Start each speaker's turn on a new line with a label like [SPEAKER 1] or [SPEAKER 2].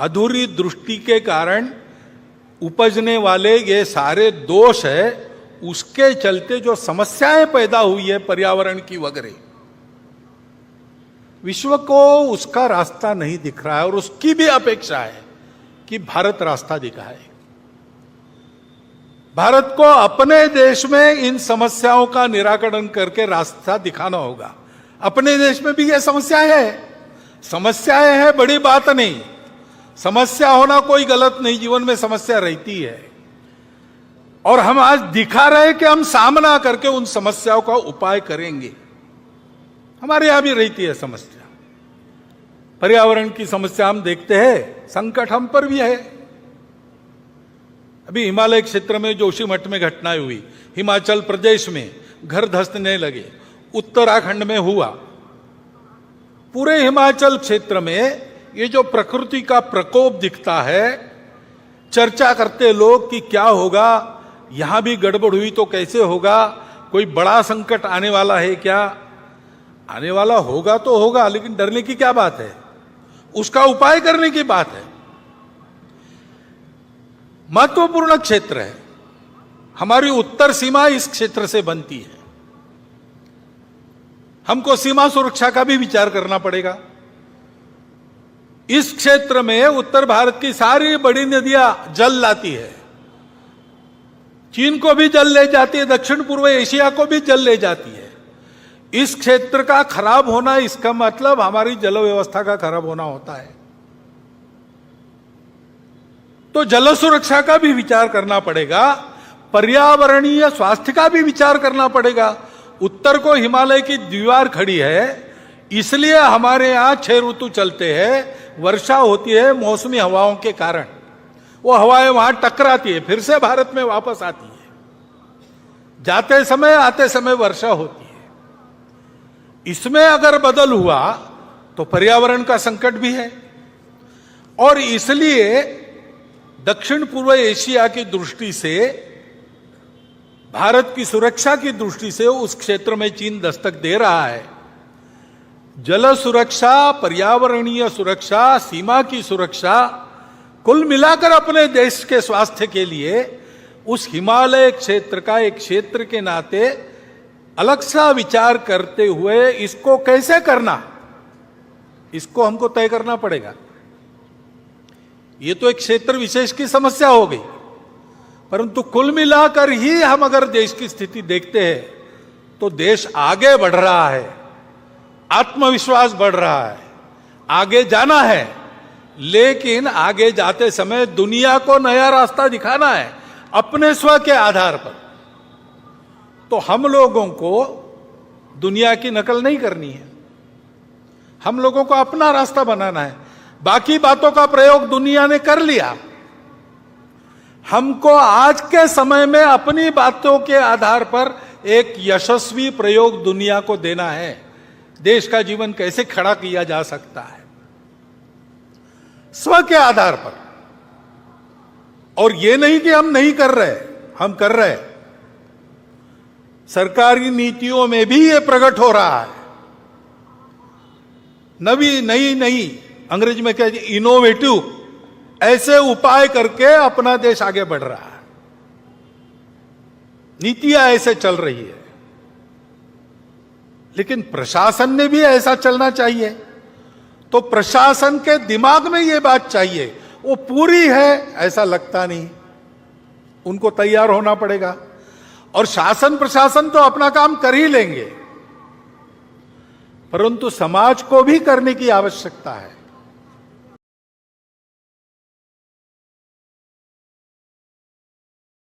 [SPEAKER 1] अधूरी दृष्टि के कारण उपजने वाले ये सारे दोष है, उसके चलते जो समस्याएं पैदा हुई है पर्यावरण की वगैरह, विश्व को उसका रास्ता नहीं दिख रहा है और उसकी भी अपेक्षा है कि भारत रास्ता दिखाए। भारत को अपने देश में इन समस्याओं का निराकरण करके रास्ता दिखाना होगा। अपने देश में भी ये समस्याएं हैं, बड़ी बात नहीं। समस्या होना कोई गलत नहीं, जीवन में समस्या रहती है और हम आज दिखा रहे कि हम सामना करके उन समस्याओं का उपाय करेंगे। हमारे यहां भी रहती है समस्या, पर्यावरण की समस्या हम देखते हैं, संकट हम पर भी है। अभी हिमालय क्षेत्र में जोशीमठ में घटनाएं हुई, हिमाचल प्रदेश में घर धंसने लगे, उत्तराखंड में हुआ। पूरे हिमाचल क्षेत्र में ये जो प्रकृति का प्रकोप दिखता है, चर्चा करते लोग कि क्या होगा, यहां भी गड़बड़ हुई तो कैसे होगा, कोई बड़ा संकट आने वाला है क्या? आने वाला होगा तो होगा, लेकिन डरने की क्या बात है, उसका उपाय करने की बात है। महत्वपूर्ण क्षेत्र है, हमारी उत्तर सीमा इस क्षेत्र से बनती है। हमको सीमा सुरक्षा का भी विचार करना पड़ेगा। इस क्षेत्र में उत्तर भारत की सारी बड़ी नदियां जल लाती है, चीन को भी जल ले जाती है, दक्षिण पूर्व एशिया को भी जल ले जाती है। इस क्षेत्र का खराब होना, इसका मतलब हमारी जल व्यवस्था का खराब होना होता है। तो जल सुरक्षा का भी विचार करना पड़ेगा, पर्यावरणीय स्वास्थ्य का भी विचार करना पड़ेगा। उत्तर को हिमालय की दीवार खड़ी है, इसलिए हमारे यहां 6 ऋतु चलते हैं। वर्षा होती है मौसमी हवाओं के कारण, वो हवाएं वहां टकराती है, फिर से भारत में वापस आती है। जाते समय आते समय वर्षा होती है। इसमें अगर बदल हुआ तो पर्यावरण का संकट भी है। और इसलिए दक्षिण पूर्व एशिया की दृष्टि से, भारत की सुरक्षा की दृष्टि से उस क्षेत्र में चीन दस्तक दे रहा है। जल सुरक्षा, पर्यावरणीय सुरक्षा, सीमा की सुरक्षा, कुल मिलाकर अपने देश के स्वास्थ्य के लिए उस हिमालय क्षेत्र का एक क्षेत्र के नाते अलग सा विचार करते हुए इसको कैसे करना, इसको हमको तय करना पड़ेगा। ये तो एक क्षेत्र विशेष की समस्या हो गई, परंतु कुल मिलाकर ही हम अगर देश की स्थिति देखते हैं तो देश आगे बढ़ रहा है, आत्मविश्वास बढ़ रहा है, आगे जाना है। लेकिन आगे जाते समय दुनिया को नया रास्ता दिखाना है अपने स्व के आधार पर। तो हम लोगों को दुनिया की नकल नहीं करनी है, हम लोगों को अपना रास्ता बनाना है। बाकी बातों का प्रयोग दुनिया ने कर लिया, हमको आज के समय में अपनी बातों के आधार पर एक यशस्वी प्रयोग दुनिया को देना है। देश का जीवन कैसे खड़ा किया जा सकता है स्व के आधार पर। और यह नहीं कि हम नहीं कर रहे, हम कर रहे। सरकारी नीतियों में भी यह प्रकट हो रहा है। नई अंग्रेजी में कहते हैं इनोवेटिव, ऐसे उपाय करके अपना देश आगे बढ़ रहा है। नीतियां ऐसे चल रही है, लेकिन प्रशासन ने भी ऐसा चलना चाहिए। तो प्रशासन के दिमाग में यह बात चाहिए, वो पूरी है ऐसा लगता नहीं, उनको तैयार होना पड़ेगा। और शासन प्रशासन तो अपना काम कर ही लेंगे, परंतु समाज को भी करने की आवश्यकता है।